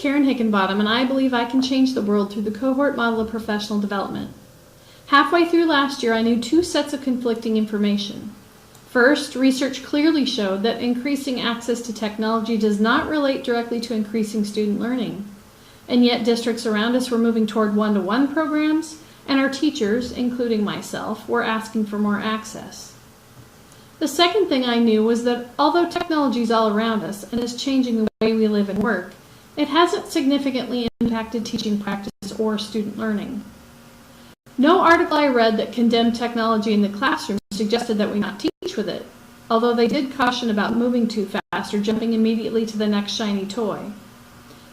Karen Hickenbottom, and I believe I can change the world through the cohort model of professional development. Halfway through last year, I knew two sets of conflicting information. First, research clearly showed that increasing access to technology does not relate directly to increasing student learning. And yet districts around us were moving toward one-to-one programs, and our teachers, including myself, were asking for more access. The second thing I knew was that although technology is all around us and is changing the way we live and work, it hasn't significantly impacted teaching practice or student learning. No article I read that condemned technology in the classroom suggested that we not teach with it, although they did caution about moving too fast or jumping immediately to the next shiny toy.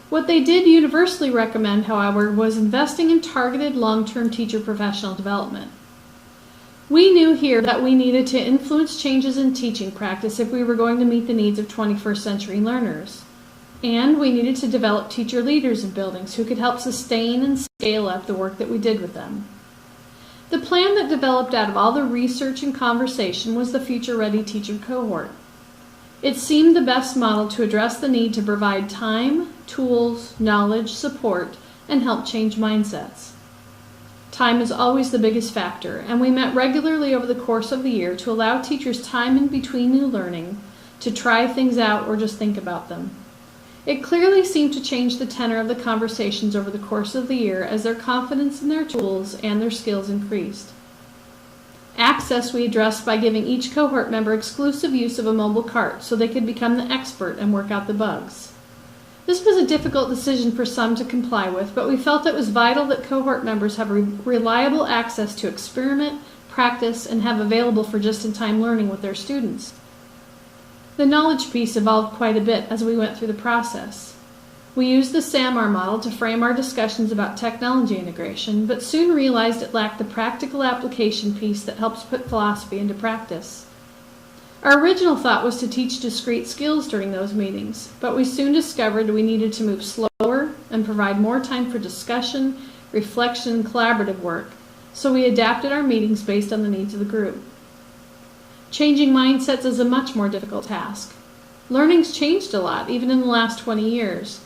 What they did universally recommend, however, was investing in targeted long-term teacher professional development. We knew here that we needed to influence changes in teaching practice if we were going to meet the needs of 21st century learners. And we needed to develop teacher leaders in buildings who could help sustain and scale up the work that we did with them. The plan that developed out of all the research and conversation was the Future Ready Teacher Cohort. It seemed the best model to address the need to provide time, tools, knowledge, support, and help change mindsets. Time is always the biggest factor, and we met regularly over the course of the year to allow teachers time in between new learning to try things out or just think about them. It clearly seemed to change the tenor of the conversations over the course of the year as their confidence in their tools and their skills increased. Access we addressed by giving each cohort member exclusive use of a mobile cart so they could become the expert and work out the bugs. This was a difficult decision for some to comply with, but we felt it was vital that cohort members have reliable access to experiment, practice, and have available for just-in-time learning with their students. The knowledge piece evolved quite a bit as we went through the process. We used the SAMR model to frame our discussions about technology integration, but soon realized it lacked the practical application piece that helps put philosophy into practice. Our original thought was to teach discrete skills during those meetings, but we soon discovered we needed to move slower and provide more time for discussion, reflection, and collaborative work, so we adapted our meetings based on the needs of the group. Changing mindsets is a much more difficult task. Learning's changed a lot, even in the last 20 years.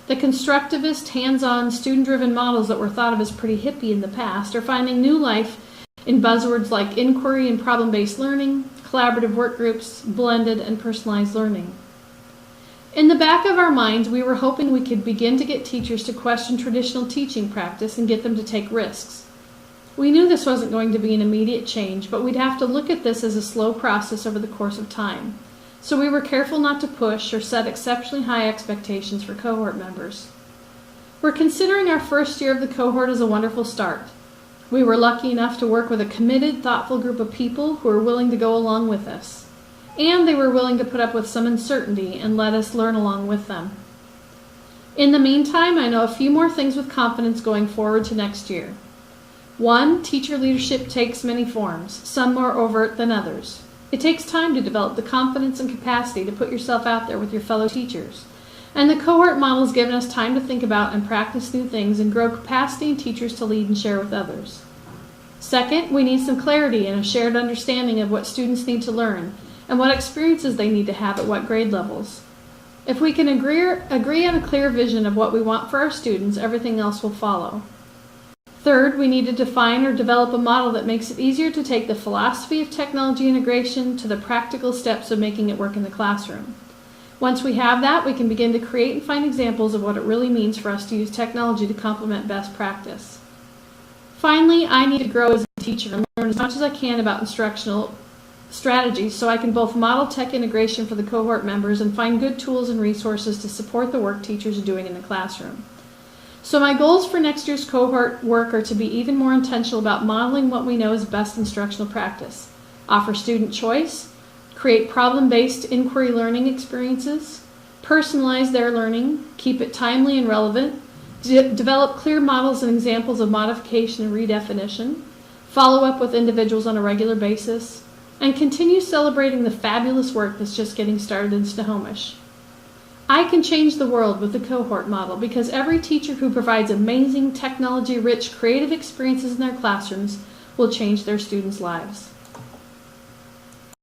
The constructivist, hands-on, student-driven models that were thought of as pretty hippie in the past are finding new life in buzzwords like inquiry and problem-based learning, collaborative work groups, blended and personalized learning. In the back of our minds, we were hoping we could begin to get teachers to question traditional teaching practice and get them to take risks. We knew this wasn't going to be an immediate change, but we'd have to look at this as a slow process over the course of time. So we were careful not to push or set exceptionally high expectations for cohort members. We're considering our first year of the cohort as a wonderful start. We were lucky enough to work with a committed, thoughtful group of people who were willing to go along with us. And they were willing to put up with some uncertainty and let us learn along with them. In the meantime, I know a few more things with confidence going forward to next year. 1, teacher leadership takes many forms, some more overt than others. It takes time to develop the confidence and capacity to put yourself out there with your fellow teachers. And the cohort model has given us time to think about and practice new things and grow capacity in teachers to lead and share with others. 2nd, we need some clarity and a shared understanding of what students need to learn and what experiences they need to have at what grade levels. If we can agree on a clear vision of what we want for our students, everything else will follow. 3rd, we need to define or develop a model that makes it easier to take the philosophy of technology integration to the practical steps of making it work in the classroom. Once we have that, we can begin to create and find examples of what it really means for us to use technology to complement best practice. Finally, I need to grow as a teacher and learn as much as I can about instructional strategies so I can both model tech integration for the cohort members and find good tools and resources to support the work teachers are doing in the classroom. So my goals for next year's cohort work are to be even more intentional about modeling what we know is best instructional practice, offer student choice, create problem-based inquiry learning experiences, personalize their learning, keep it timely and relevant, develop clear models and examples of modification and redefinition, follow up with individuals on a regular basis, and continue celebrating the fabulous work that's just getting started in Snohomish. I can change the world with the cohort model because every teacher who provides amazing, technology-rich, creative experiences in their classrooms will change their students' lives.